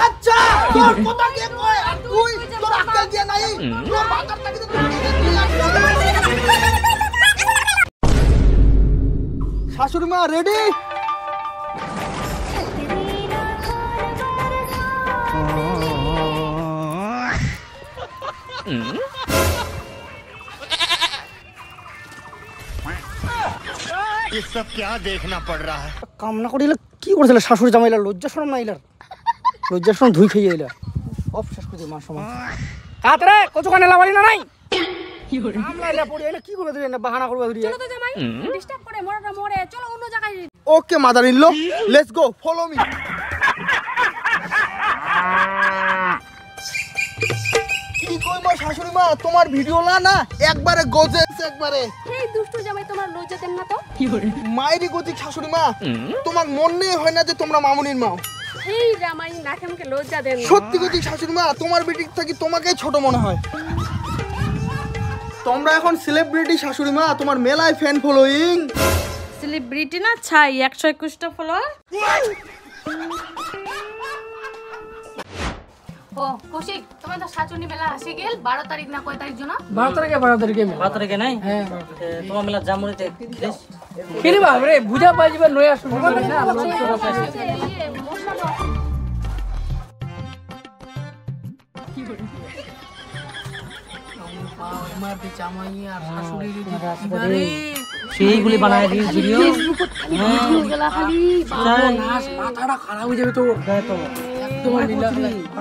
আচ্ছা তোর কথা কে কয় আর তুই তোর আক্কেল দিয়ে নাই তোর বাজারটা কিন্তু তুই শাশুড়ি মা রেডি ये सब क्या देखना पड़ रहा है কামনা করিলে কি করেছিল শাশুড়ি জামাইলা লজ্জা শরম না ইলার লজ্জা শরম ধুই খাইয়ে এলা অফ শেষ করে মান সমান হাত রে কচু কানে লাগালি না নাই কি করে আমরা এলা পড়ি এলা কি করে দিই না বাহানা করবা দিই চলো তো জামাই ডিস্টার্ব করে মোড়াটা মোড়ে চলো অন্য জায়গায় okay mother in law let's go follow me কি কইবো শাশুড়ি মা তোমার ভিডিও না একবারে গজেস একবারে এই দুষ্টু জামাই তোমার লজ্জা দেন না তো কি করে মাইরি গতি শাশুড়ি মা তোমার মনে হয় না যে তোমরা মামুনির মা এই জামাই নাকে মুখে লজ্জা দেন সত্যি গতি শাশুড়ি মা তোমার বেটি থেকে তোমাকেই ছোট মনে হয় তোমরা এখন সেলিব্রিটি শাশুড়ি মা তোমার মেলায় ফ্যান ফলোইং সেলিব্রিটি না ছাই 121 টা ফলোয়ার ও কৌশিক তোমার তো শাশুড়ি মেলা আসে গেল 12 তারিখ না কয় তারিখ জনা 12 তারিখে নাই হ্যাঁ তোমার মেলা জামুরিতে খেলিস খেলিবা রে বুঝা পাই যাবে নয়া শুনবা না আমার জামাই আর শাশুড়ির দিবারে সেইগুলি বানায় দিস ভিডিও ভিডিও গলা খালি নাচ মাথাটা খারাপ হয়ে যাবে তো তো একদম নীলা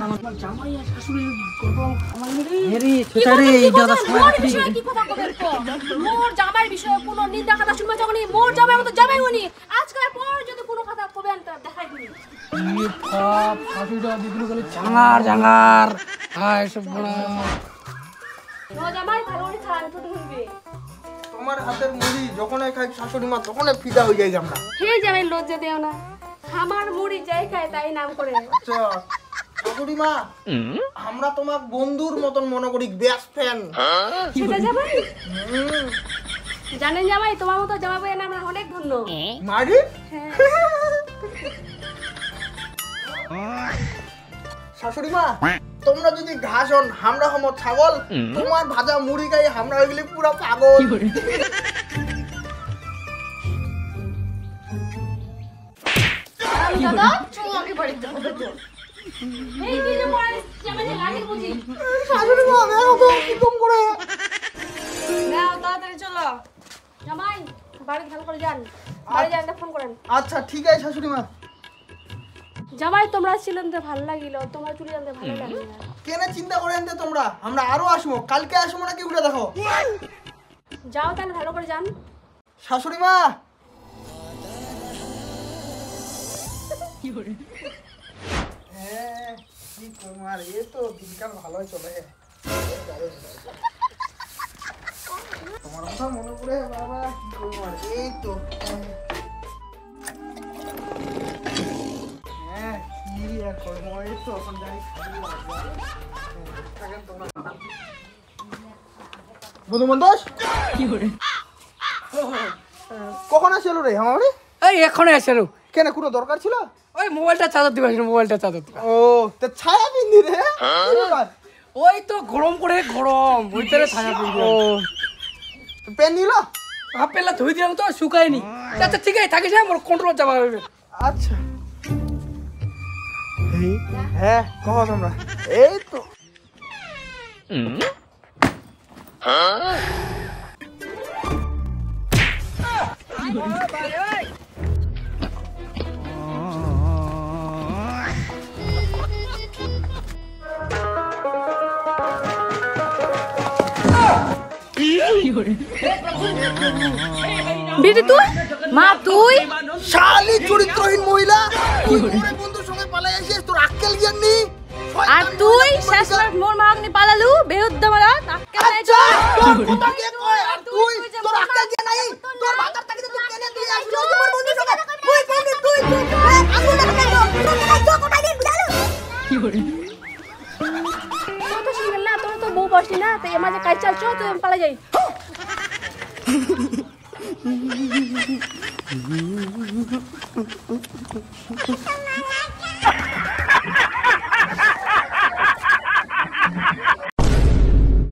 আমার জামাই আর শাশুড়ির গল্প আমার মেরে হেরি ছোটারে এই দাদা সময় কি কথা কবেন তো মোর জামাইয়ের বিষয়ে কোনো নিন্দা কথা শুনবা যখনই মোর জামাইয়ের মতো জামাই উনি আজকাল পর যদি কোনো কথা কবেন তো দেখাই দিই এই পাপ শাশুড়িটা দিগুলো গেলে জাঙ্গার হায় সব বড় ও জামাই ভালো করে খান ছোট হইবে তোমার হাতের মুড়ি যখনই খাই শাশুড়ি মা তখনই ফিদা হয়ে যাই আমরা হে জামাই লজ্জা দেও না আমার মুড়ি যাই খায় তাই নাম করে আচ্ছা শাশুড়ি মা আমরা তোমার বন্ধুর মতন মনে করি বেস্ট ফ্রেন্ড সেটা জামাই জানেন জামাই তোমার মতো জামাই বই আমরা অনেক ধন্য মারি শাশুড়ি মা তোমরা যদি ঘাস হন আমরা হম ছাগল তোমার ভাজা মুড়ি খাই আমরা হইলে পুরো পাগল আমি দাদা চুমাকে বাড়িতে হবে তো এই দিনে পরে জামাই লাগে বুঝি শাশুড়ি মা দেখো তো কি কম করে নাও তাড়াতাড়ি চলো জামাই বাড়ি ভালো করে যান বাড়ি যান ফোন করেন আচ্ছা ঠিক আছে শাশুড়ি মা জামাই তোমরা ছিলেন তো ভালো লাগিল তোমার চুরি জানতে ভালো লাগে না কেন চিন্তা করেন তো তোমরা আমরা আরো আসবো কালকে আসবো নাকি উঠে দেখো যাও তাহলে ভালো করে যান শাশুড়ি মা হ্যাঁ কি তোমার এ তো দিনকাল ভালোই চলে তোমার কথা মনে পড়ে বাবা কি তোমার এই তো হ্যাঁ কি আর করবো এই তো এখন যাই থাকেন তোমরা বন্ধু বন্ধুস কি করে কখন আসছিল রে আমার এই এখনই আসলো কেন কোনো দরকার ছিল ওই মোবাইলটা চার্জ দিবা মোবাইলটা চার্জ দিবা ও তো ছায়া পিন্দি রে কি ব্যাপার? ওই তো গরম করে গরম ওইটারে ছায়া পিনবো ও পেন নিল আপেলা ধুই দিলাম তো শুকায়নি আচ্ছা ঠিক আছে থাকিস মোর কন্ট্রোল যাবা হবে আচ্ছা হ্যাঁ কহ তোমরা এই তো বিটি তুই মা তুই শালি চরিত্রহীন মহিলা তুই তোর বন্ধুর সঙ্গে পালাই আসিস তোর আক্কেল জ্ঞান নেই আর তুই শেষবার মোর মাগনি পালালু বেহুদ্দা মারা আক্কেল নাই আচ্ছা তোর কথা কে কয় আর তুই তোর আক্কেল জ্ঞান নাই তোর মাথার থেকে তুই কেন তুই আসলি তোমার বন্ধুর সঙ্গে তুই কেন তুই আগুন লাগাইলো তোর কোটাই দিন বুঝালো কি করে তোর তো শুনবেন না তোর তো বউ বসলি না তাই আমার যে কাজ চালছো তুই পালা যাই